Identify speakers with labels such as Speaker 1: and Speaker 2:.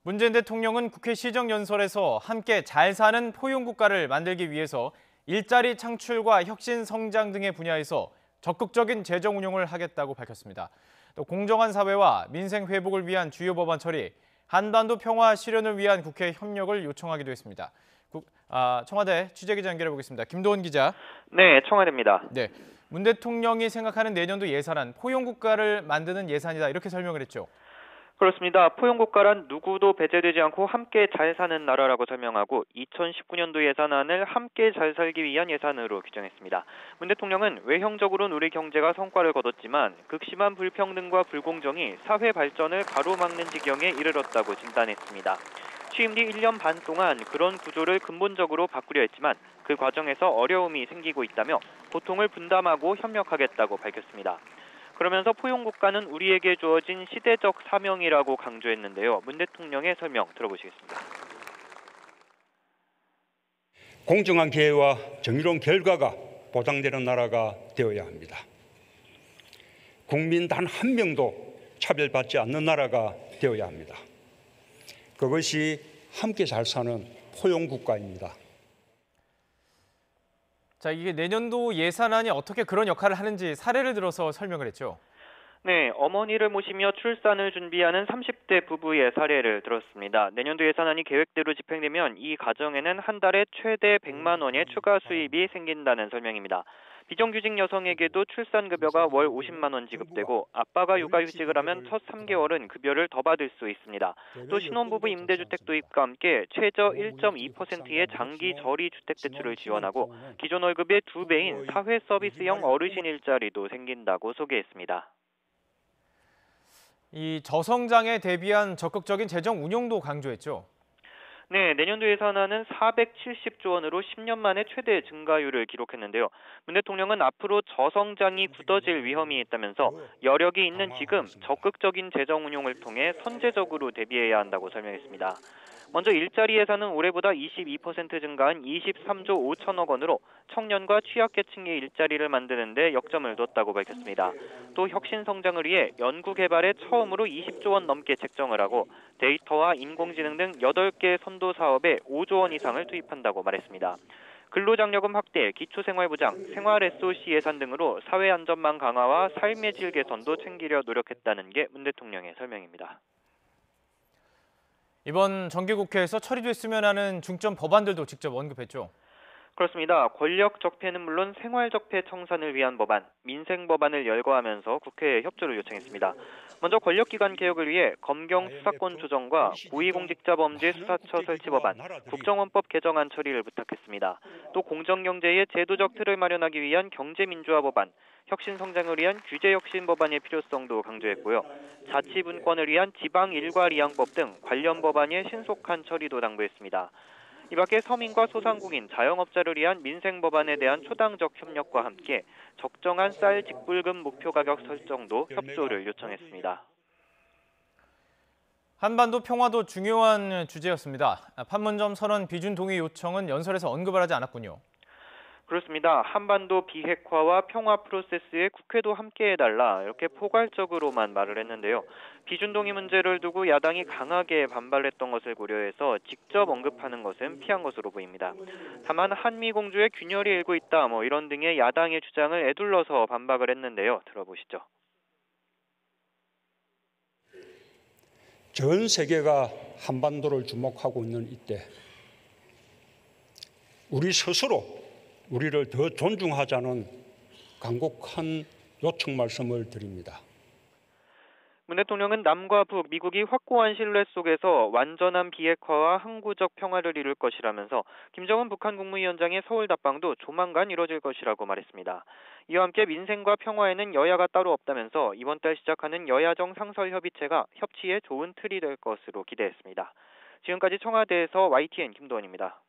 Speaker 1: 문재인 대통령은 국회 시정연설에서 함께 잘 사는 포용국가를 만들기 위해서 일자리 창출과 혁신 성장 등의 분야에서 적극적인 재정 운용을 하겠다고 밝혔습니다. 또 공정한 사회와 민생 회복을 위한 주요 법안 처리, 한반도 평화 실현을 위한 국회 협력을 요청하기도 했습니다. 청와대 취재기자 연결해 보겠습니다. 김도원 기자.
Speaker 2: 네, 청와대입니다.
Speaker 1: 네, 문 대통령이 생각하는 내년도 예산안, 포용국가를 만드는 예산이다 이렇게 설명을 했죠.
Speaker 2: 그렇습니다. 포용국가란 누구도 배제되지 않고 함께 잘 사는 나라라고 설명하고 2019년도 예산안을 함께 잘 살기 위한 예산으로 규정했습니다. 문 대통령은 외형적으로는 우리 경제가 성과를 거뒀지만 극심한 불평등과 불공정이 사회 발전을 가로막는 지경에 이르렀다고 진단했습니다. 취임 뒤 1년 반 동안 그런 구조를 근본적으로 바꾸려 했지만 그 과정에서 어려움이 생기고 있다며 고통을 분담하고 협력하겠다고 밝혔습니다. 그러면서 포용국가는 우리에게 주어진 시대적 사명이라고 강조했는데요. 문 대통령의 설명 들어보시겠습니다.
Speaker 3: 공정한 기회와 정의로운 결과가 보장되는 나라가 되어야 합니다. 국민 단 한 명도 차별받지 않는 나라가 되어야 합니다. 그것이 함께 잘 사는 포용국가입니다.
Speaker 1: 자, 이게 내년도 예산안이 어떻게 그런 역할을 하는지 사례를 들어서 설명을 했죠.
Speaker 2: 네, 어머니를 모시며 출산을 준비하는 30대 부부의 사례를 들었습니다. 내년도 예산안이 계획대로 집행되면 이 가정에는 한 달에 최대 100만 원의 추가 수입이 생긴다는 설명입니다. 비정규직 여성에게도 출산급여가 월 50만 원 지급되고 아빠가 육아휴직을 하면 첫 3개월은 급여를 더 받을 수 있습니다. 또 신혼부부 임대주택 도입과 함께 최저 1.2%의 장기 저리 주택대출을 지원하고 기존 월급의 2배인 사회서비스형 어르신 일자리도 생긴다고 소개했습니다.
Speaker 1: 이 저성장에 대비한 적극적인 재정 운용도 강조했죠.
Speaker 2: 네, 내년도 예산안은 470조 원으로 10년 만에 최대 증가율을 기록했는데요. 문 대통령은 앞으로 저성장이 굳어질 위험이 있다면서 여력이 있는 지금 적극적인 재정 운용을 통해 선제적으로 대비해야 한다고 설명했습니다. 먼저 일자리 예산은 올해보다 22% 증가한 23조 5천억 원으로 청년과 취약계층의 일자리를 만드는 데 역점을 뒀다고 밝혔습니다. 또 혁신 성장을 위해 연구개발에 처음으로 20조 원 넘게 책정을 하고 데이터와 인공지능 등 8개 선도 사업에 5조 원 이상을 투입한다고 말했습니다. 근로장려금 확대, 기초생활보장, 생활 SOC 예산 등으로 사회안전망 강화와 삶의 질 개선도 챙기려 노력했다는 게 문 대통령의 설명입니다.
Speaker 1: 이번 정기국회에서 처리됐으면 하는 중점 법안들도 직접 언급했죠.
Speaker 2: 그렇습니다. 권력 적폐는 물론 생활 적폐 청산을 위한 법안, 민생 법안을 열거하면서 국회에 협조를 요청했습니다. 먼저 권력기관 개혁을 위해 검경 수사권 조정과 고위공직자범죄 수사처 설치 법안, 국정원법 개정안 처리를 부탁했습니다. 또 공정경제의 제도적 틀을 마련하기 위한 경제민주화 법안, 혁신 성장을 위한 규제 혁신 법안의 필요성도 강조했고요. 자치분권을 위한 지방일괄이양법 등 관련 법안의 신속한 처리도 당부했습니다. 이 밖에 서민과 소상공인, 자영업자를 위한 민생 법안에 대한 초당적 협력과 함께 적정한 쌀 직불금 목표 가격 설정도 협조를 요청했습니다.
Speaker 1: 한반도 평화도 중요한 주제였습니다. 판문점 선언 비준 동의 요청은 연설에서 언급을 하지 않았군요.
Speaker 2: 그렇습니다. 한반도 비핵화와 평화 프로세스에 국회도 함께해달라 이렇게 포괄적으로만 말을 했는데요. 비준동의 문제를 두고 야당이 강하게 반발했던 것을 고려해서 직접 언급하는 것은 피한 것으로 보입니다. 다만 한미공조에 균열이 일고 있다 이런 등의 야당의 주장을 에둘러서 반박을 했는데요. 들어보시죠.
Speaker 3: 전 세계가 한반도를 주목하고 있는 이때 우리 스스로 우리를 더 존중하자는 간곡한 요청 말씀을 드립니다.
Speaker 2: 문 대통령은 남과 북, 미국이 확고한 신뢰 속에서 완전한 비핵화와 항구적 평화를 이룰 것이라면서 김정은 북한 국무위원장의 서울 답방도 조만간 이뤄질 것이라고 말했습니다. 이와 함께 민생과 평화에는 여야가 따로 없다면서 이번 달 시작하는 여야정 상설협의체가 협치에 좋은 틀이 될 것으로 기대했습니다. 지금까지 청와대에서 YTN 김도원입니다.